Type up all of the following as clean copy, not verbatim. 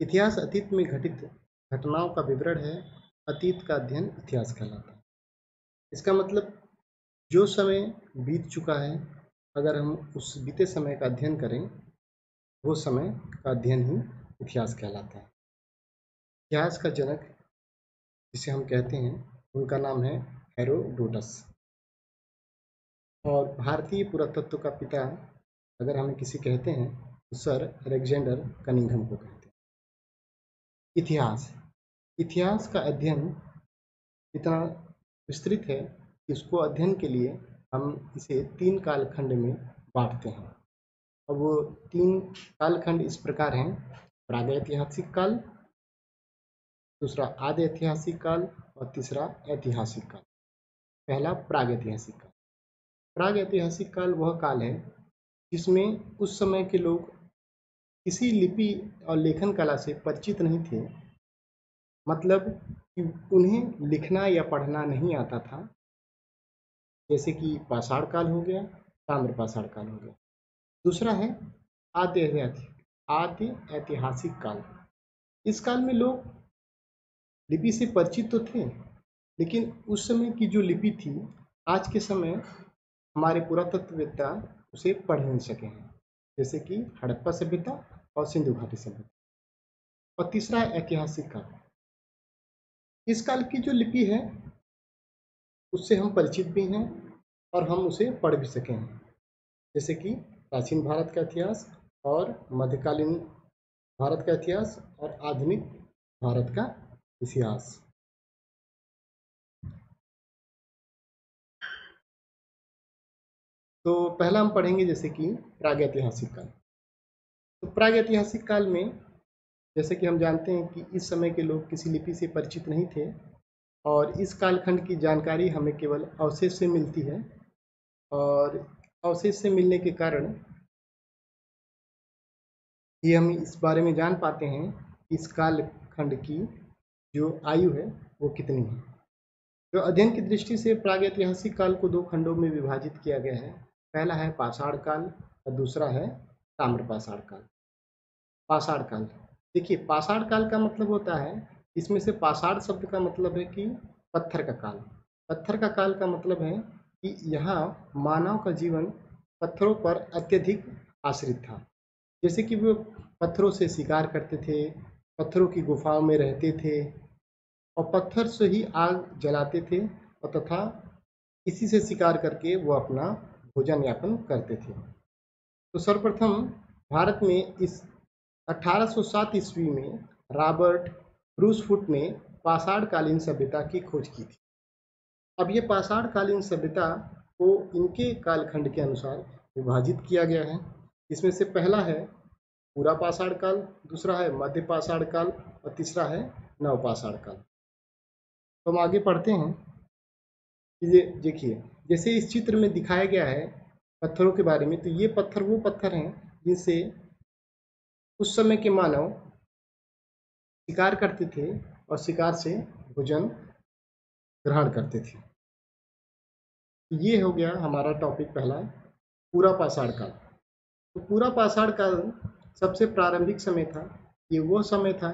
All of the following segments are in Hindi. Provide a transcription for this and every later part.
इतिहास अतीत में घटित घटनाओं का विवरण है। अतीत का अध्ययन इतिहास कहलाता है। इसका मतलब जो समय बीत चुका है, अगर हम उस बीते समय का अध्ययन करें, वो समय का अध्ययन ही इतिहास कहलाता है। इतिहास का जनक जिसे हम कहते हैं, उनका नाम है हेरोडोटस। और भारतीय पुरातत्व का पिता अगर हमें किसी कहते हैं तो सर अलेक्जेंडर कनिंघम को कहते हैं। इतिहास इतिहास का अध्ययन इतना विस्तृत है कि उसको अध्ययन के लिए हम इसे 3 कालखंड में बांटते हैं। और वो 3 कालखंड इस प्रकार हैं: प्रागैतिहासिक काल, दूसरा आदि ऐतिहासिक काल और तीसरा ऐतिहासिक काल। पहला प्रागैतिहासिक काल। प्रागैतिहासिक काल वह काल है जिसमें उस समय के लोग किसी लिपि और लेखन कला से परिचित नहीं थे। मतलब कि उन्हें लिखना या पढ़ना नहीं आता था। जैसे कि पाषाण काल हो गया, ताम्र पाषाण काल हो गया। दूसरा है आद्य ऐतिहासिक काल। इस काल में लोग लिपि से परिचित तो थे, लेकिन उस समय की जो लिपि थी, आज के समय हमारे पुरातत्ववेत्ता उसे पढ़ नहीं सके हैं, जैसे कि हड़प्पा सभ्यता और सिंधु घाटी सभ्यता। और तीसरा है ऐतिहासिक काल। इस काल की जो लिपि है उससे हम परिचित भी हैं और हम उसे पढ़ भी सके हैं, जैसे कि प्राचीन भारत का इतिहास और मध्यकालीन भारत का इतिहास और आधुनिक भारत का इतिहास। तो पहला हम पढ़ेंगे जैसे कि प्रागैतिहासिक काल। तो प्रागैतिहासिक काल में जैसे कि हम जानते हैं कि इस समय के लोग किसी लिपि से परिचित नहीं थे और इस कालखंड की जानकारी हमें केवल अवशेष से मिलती है। और अवशेष से मिलने के कारण ये हम इस बारे में जान पाते हैं कि इस कालखंड की जो आयु है वो कितनी है। तो अध्ययन की दृष्टि से प्रागैतिहासिक काल को 2 खंडों में विभाजित किया गया है। पहला है पाषाण काल और दूसरा है ताम्रपाषाण काल। पाषाण काल, देखिए पाषाण काल का मतलब होता है, इसमें से पाषाण शब्द का मतलब है कि पत्थर का काल। पत्थर का काल का मतलब है कि यहाँ मानव का जीवन पत्थरों पर अत्यधिक आश्रित था। जैसे कि वो पत्थरों से शिकार करते थे, पत्थरों की गुफाओं में रहते थे और पत्थर से ही आग जलाते थे और तथा इसी से शिकार करके वो अपना भोजन यापन करते थे। तो सर्वप्रथम भारत में इस 1807 ईस्वी में रॉबर्ट ब्रूसफुट ने पाषाणकालीन सभ्यता की खोज की थी। अब ये पाषाणकालीन सभ्यता को इनके कालखंड के अनुसार विभाजित किया गया है। इसमें से पहला है पूरा पाषाण काल, दूसरा है मध्य पाषाण काल और तीसरा है नवपाषाण काल। तो हम आगे पढ़ते हैं कि ये देखिए, जैसे इस चित्र में दिखाया गया है पत्थरों के बारे में, तो ये पत्थर वो पत्थर हैं जिनसे उस समय के मानव शिकार करते थे और शिकार से भोजन ग्रहण करते थे। ये हो गया हमारा टॉपिक पहला, पूरा पाषाण काल। तो पूरा पाषाण काल सबसे प्रारंभिक समय था। ये वो समय था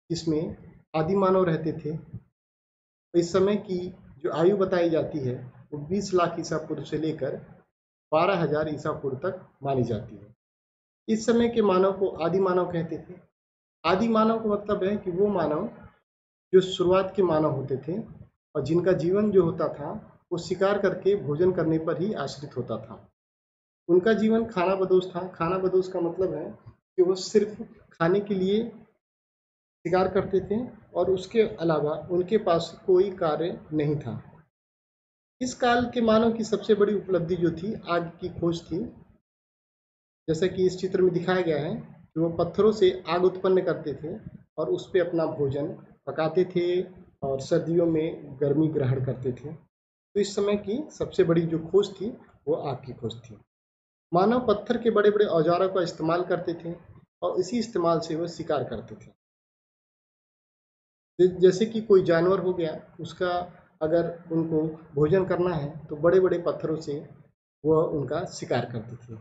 जिसमें आदि मानव रहते थे। इस समय की जो आयु बताई जाती है वो 20 लाख ईसा पूर्व से लेकर 12,000 ईसा पूर्व तक मानी जाती है। इस समय के मानव को आदि मानव कहते थे। आदि मानव का मतलब है कि वो मानव जो शुरुआत के मानव होते थे और जिनका जीवन जो होता था वो शिकार करके भोजन करने पर ही आश्रित होता था। उनका जीवन खाना बदोश था। खाना बदोश का मतलब है कि वो सिर्फ खाने के लिए शिकार करते थे और उसके अलावा उनके पास कोई कार्य नहीं था। इस काल के मानव की सबसे बड़ी उपलब्धि जो थी आग की खोज थी। जैसा कि इस चित्र में दिखाया गया है कि वो पत्थरों से आग उत्पन्न करते थे और उस पर अपना भोजन पकाते थे और सर्दियों में गर्मी ग्रहण करते थे। तो इस समय की सबसे बड़ी जो खोज थी वो आग की खोज थी। मानव पत्थर के बड़े बड़े औजारों का इस्तेमाल करते थे और इसी इस्तेमाल से वो शिकार करते थे। जैसे कि कोई जानवर हो गया, उसका अगर उनको भोजन करना है तो बड़े बड़े पत्थरों से वह उनका शिकार करते थे।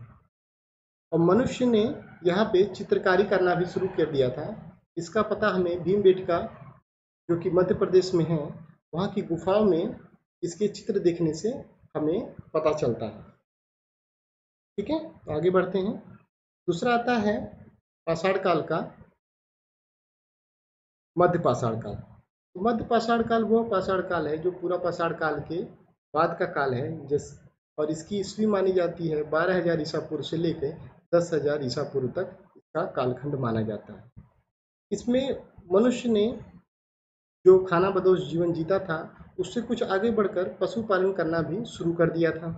और मनुष्य ने यहाँ पे चित्रकारी करना भी शुरू कर दिया था। इसका पता हमें भीमबेटका जो कि मध्य प्रदेश में है वहाँ की गुफाओं में इसके चित्र देखने से हमें पता चलता है। ठीक है, तो आगे बढ़ते हैं। दूसरा आता है पाषाण काल का मध्य पाषाण काल। तो मध्य पाषाण काल वो पाषाण काल है जो पूरा पाषाण काल के बाद का काल है, जिस और इसकी ईस्वी मानी जाती है 12,000 ईसा पूर्व से लेकर 10,000 ईसा पूर्व तक इसका कालखंड माना जाता है। इसमें मनुष्य ने जो खानाबदोश जीवन जीता था उससे कुछ आगे बढ़कर पशुपालन करना भी शुरू कर दिया था,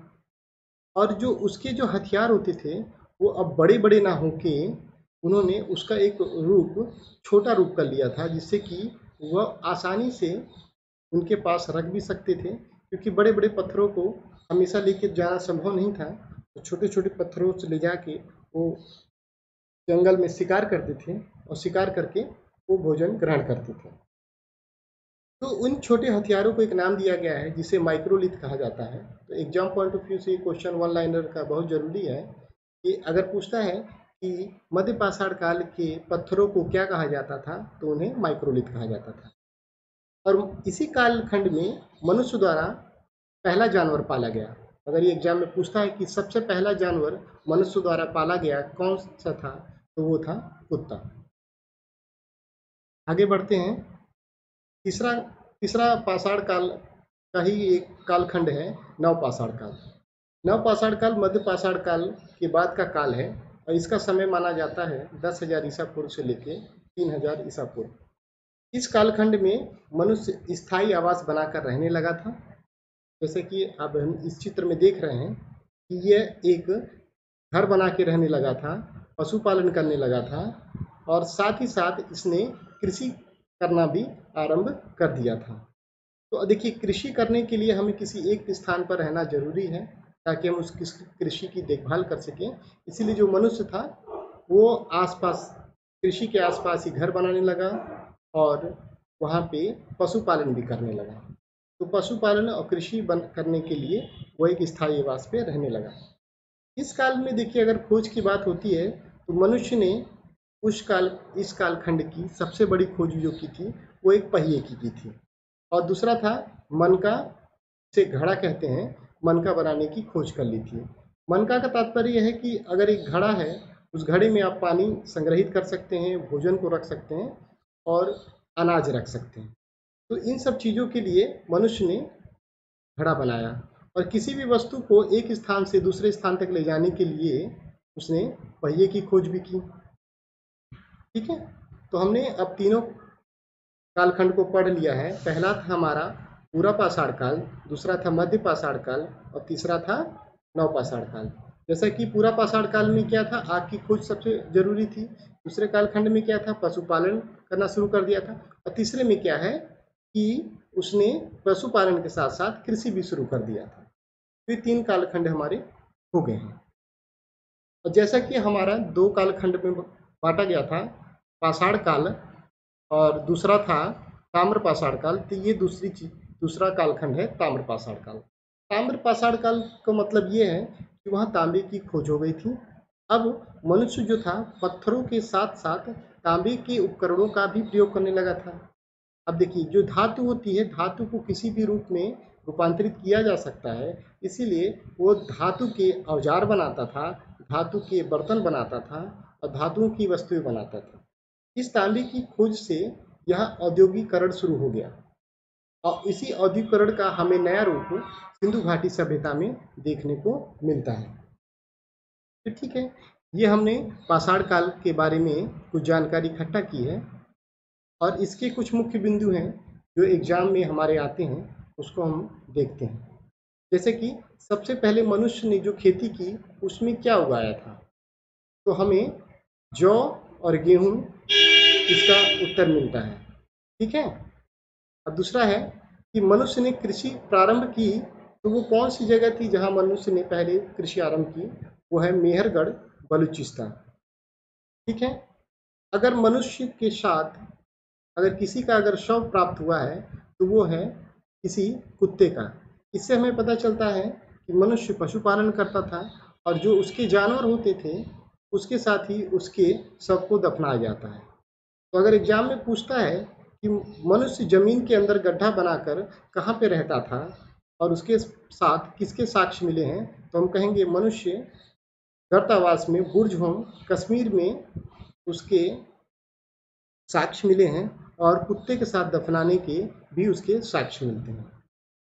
और जो उसके जो हथियार होते थे वो अब बड़े बड़े ना होके उन्होंने उसका एक रूप छोटा रूप कर लिया था, जिससे कि वह आसानी से उनके पास रख भी सकते थे, क्योंकि बड़े बड़े पत्थरों को हमेशा लेके जाना संभव नहीं था। तो छोटे छोटे पत्थरों से ले जाके वो जंगल में शिकार करते थे और शिकार करके वो भोजन ग्रहण करते थे। तो उन छोटे हथियारों को एक नाम दिया गया है जिसे माइक्रोलिथ कहा जाता है। तो एग्जाम पॉइंट ऑफ व्यू से क्वेश्चन वन लाइनर का बहुत जरूरी है कि अगर पूछता है कि मध्य पाषाण काल के पत्थरों को क्या कहा जाता था तो उन्हें माइक्रोलिथ कहा जाता था। और इसी कालखंड में मनुष्य द्वारा पहला जानवर पाला गया। अगर ये एग्जाम में पूछता है कि सबसे पहला जानवर मनुष्य द्वारा पाला गया कौन सा था, तो वो था कुत्ता। आगे बढ़ते हैं। तीसरा तीसरा पाषाण काल का ही एक कालखंड है नवपाषाण काल। नवपाषाण काल मध्य पाषाण काल के बाद का काल है और इसका समय माना जाता है 10,000 ईसा पूर्व से लेकर 3,000 ईसा पूर्व। इस कालखंड में मनुष्य स्थायी आवास बनाकर रहने लगा था। जैसे कि अब हम इस चित्र में देख रहे हैं कि यह एक घर बना के रहने लगा था, पशुपालन करने लगा था और साथ ही साथ इसने कृषि करना भी आरंभ कर दिया था। तो देखिए, कृषि करने के लिए हमें किसी एक स्थान पर रहना जरूरी है ताकि हम उस कृषि की देखभाल कर सकें। इसीलिए जो मनुष्य था वो आसपास कृषि के आसपास ही घर बनाने लगा और वहाँ पे पशुपालन भी करने लगा। तो पशुपालन और कृषि करने के लिए वो एक स्थायी आवास पे रहने लगा। इस काल में देखिए, अगर खोज की बात होती है तो मनुष्य ने इस कालखंड की सबसे बड़ी खोज जो की थी वो एक पहिए की थी, और दूसरा था मनका, से घड़ा कहते हैं, मनका बनाने की खोज कर ली थी। मनका का तात्पर्य यह है कि अगर एक घड़ा है, उस घड़े में आप पानी संग्रहित कर सकते हैं, भोजन को रख सकते हैं और अनाज रख सकते हैं। तो इन सब चीज़ों के लिए मनुष्य ने घड़ा बनाया, और किसी भी वस्तु को एक स्थान से दूसरे स्थान तक ले जाने के लिए उसने पहिए की खोज भी की। ठीक है, तो हमने अब तीनों कालखंड को पढ़ लिया है। पहला था हमारा पूरा पाषाण काल, दूसरा था मध्य पाषाण काल और तीसरा था नवपाषाण काल। जैसा कि पूरा पाषाण काल में क्या था, आग की खोज सबसे जरूरी थी। दूसरे कालखंड में क्या था, पशुपालन करना शुरू कर दिया था। और तीसरे में क्या है कि उसने पशुपालन के साथ साथ कृषि भी शुरू कर दिया था। तो ये तीन कालखंड हमारे हो गए हैं। और जैसा कि हमारा दो कालखंड में बांटा गया था, पाषाण काल और दूसरा था ताम्र पाषाण काल, तो ये दूसरा कालखंड है ताम्र पाषाण काल। ताम्र पाषाण काल का मतलब ये है कि वहाँ तांबे की खोज हो गई थी। अब मनुष्य जो था पत्थरों के साथ साथ तांबे के उपकरणों का भी प्रयोग करने लगा था। अब देखिए, जो धातु होती है, धातु को किसी भी रूप में रूपांतरित किया जा सकता है, इसीलिए वो धातु के औजार बनाता था, धातु के बर्तन बनाता था और धातुओं की वस्तुएं बनाता था। इस तांबे की खोज से यह औद्योगिकरण शुरू हो गया और इसी औद्योगिकरण का हमें नया रूप सिंधु घाटी सभ्यता में देखने को मिलता है। तो ठीक है, ये हमने पाषाण काल के बारे में कुछ जानकारी इकट्ठा की है और इसके कुछ मुख्य बिंदु हैं जो एग्जाम में हमारे आते हैं, उसको हम देखते हैं। जैसे कि सबसे पहले मनुष्य ने जो खेती की उसमें क्या उगाया था, तो हमें जौ और गेहूं इसका उत्तर मिलता है। ठीक है, अब दूसरा है कि मनुष्य ने कृषि प्रारंभ की, तो वो कौन सी जगह थी जहां मनुष्य ने पहले कृषि आरंभ की, वो है मेहरगढ़, बलूचिस्तान। ठीक है, अगर मनुष्य के साथ अगर किसी का अगर शव प्राप्त हुआ है तो वो है किसी कुत्ते का। इससे हमें पता चलता है कि मनुष्य पशुपालन करता था और जो उसके जानवर होते थे उसके साथ ही उसके शव को दफनाया जाता है। तो अगर एग्जाम में पूछता है कि मनुष्य जमीन के अंदर गड्ढा बनाकर कहाँ पे रहता था और उसके साथ किसके साक्ष्य मिले हैं, तो हम कहेंगे मनुष्य गर्तावास में बुर्ज-होम कश्मीर में उसके साक्ष्य मिले हैं और कुत्ते के साथ दफनाने के भी उसके साक्ष्य मिलते हैं।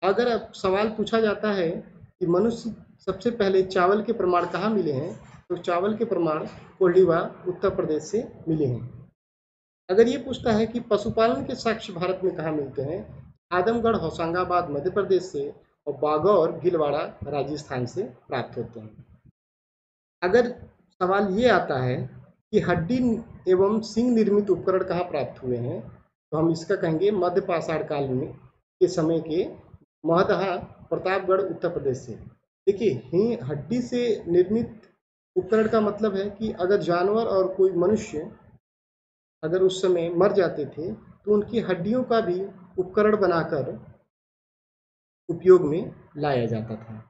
अगर अब सवाल पूछा जाता है कि मनुष्य सबसे पहले चावल के प्रमाण कहाँ मिले हैं, तो चावल के प्रमाण कोल्डिवा उत्तर प्रदेश से मिले हैं। अगर ये पूछता है कि पशुपालन के साक्ष्य भारत में कहाँ मिलते हैं, आजमगढ़ होशंगाबाद मध्य प्रदेश से और बागौर भीलवाड़ा राजस्थान से प्राप्त होते हैं। अगर सवाल ये आता है कि हड्डी एवं सिंग निर्मित उपकरण कहाँ प्राप्त हुए हैं, तो हम इसका कहेंगे मध्य पाषाण काल में के समय के महदहा प्रतापगढ़ उत्तर प्रदेश से। देखिए, हड्डी से निर्मित उपकरण का मतलब है कि अगर जानवर और कोई मनुष्य अगर उस समय मर जाते थे तो उनकी हड्डियों का भी उपकरण बनाकर उपयोग में लाया जाता था।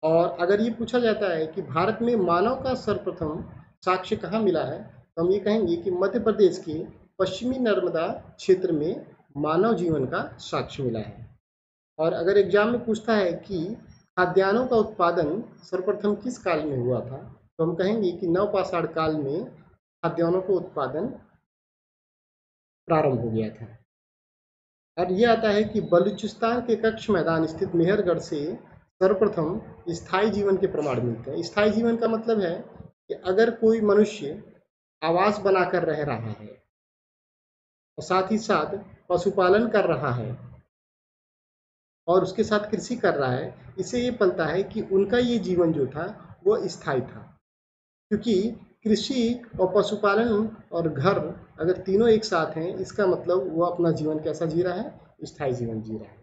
और अगर ये पूछा जाता है कि भारत में मानव का सर्वप्रथम साक्ष्य कहाँ मिला है, तो हम ये कहेंगे कि मध्य प्रदेश के पश्चिमी नर्मदा क्षेत्र में मानव जीवन का साक्ष्य मिला है। और अगर एग्जाम में पूछता है कि खाद्यान्नों का उत्पादन सर्वप्रथम किस काल में हुआ था, तो हम कहेंगे कि नवपाषाण काल में खाद्यान्नों का उत्पादन प्रारंभ हो गया था। और यह आता है कि बलूचिस्तान के कच्छ मैदान स्थित मेहरगढ़ से सर्वप्रथम स्थायी जीवन के प्रमाण मिलते हैं। स्थायी जीवन का मतलब है कि अगर कोई मनुष्य आवास बनाकर रह रहा है और साथ ही साथ पशुपालन कर रहा है और उसके साथ कृषि कर रहा है, इससे ये पलता है कि उनका ये जीवन जो था वो स्थायी था। क्योंकि कृषि और पशुपालन और घर अगर तीनों एक साथ हैं, इसका मतलब वो अपना जीवन कैसा जी रहा है, स्थायी जीवन जी रहा है।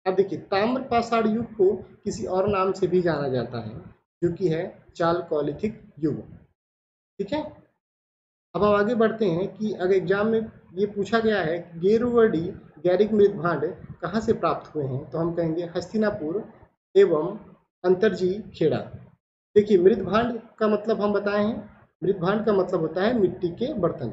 अब देखिए, ताम्र पाषाण युग को किसी और नाम से भी जाना जाता है, जो कि है चालकोलिथिक युग। ठीक है, अब हम आगे बढ़ते हैं कि अगर एग्जाम में ये पूछा गया है कि गेरुवर्डी गैरिक मृदभांड कहाँ से प्राप्त हुए हैं, तो हम कहेंगे हस्तिनापुर एवं अंतरजी खेड़ा। देखिए, मृदभांड का मतलब हम बताए हैं, मृदभांड का मतलब होता है मिट्टी के बर्तन।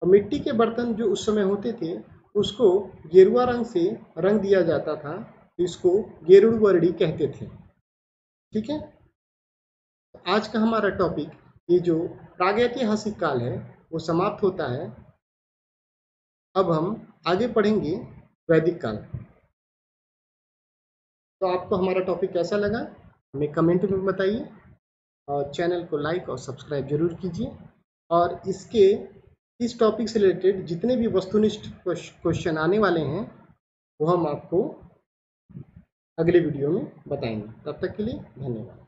और मिट्टी के बर्तन जो उस समय होते थे उसको गेरुआ रंग से रंग दिया जाता था, तो इसको गेरुवर्डी कहते थे। ठीक है, आज का हमारा टॉपिक ये जो प्रागैतिहासिक काल है वो समाप्त होता है। अब हम आगे पढ़ेंगे वैदिक काल। तो आपको हमारा टॉपिक कैसा लगा हमें कमेंट में बताइए और चैनल को लाइक और सब्सक्राइब जरूर कीजिए। और इस टॉपिक से रिलेटेड जितने भी वस्तुनिष्ठ क्वेश्चन आने वाले हैं वो हम आपको अगले वीडियो में बताएंगे। तब तक के लिए धन्यवाद।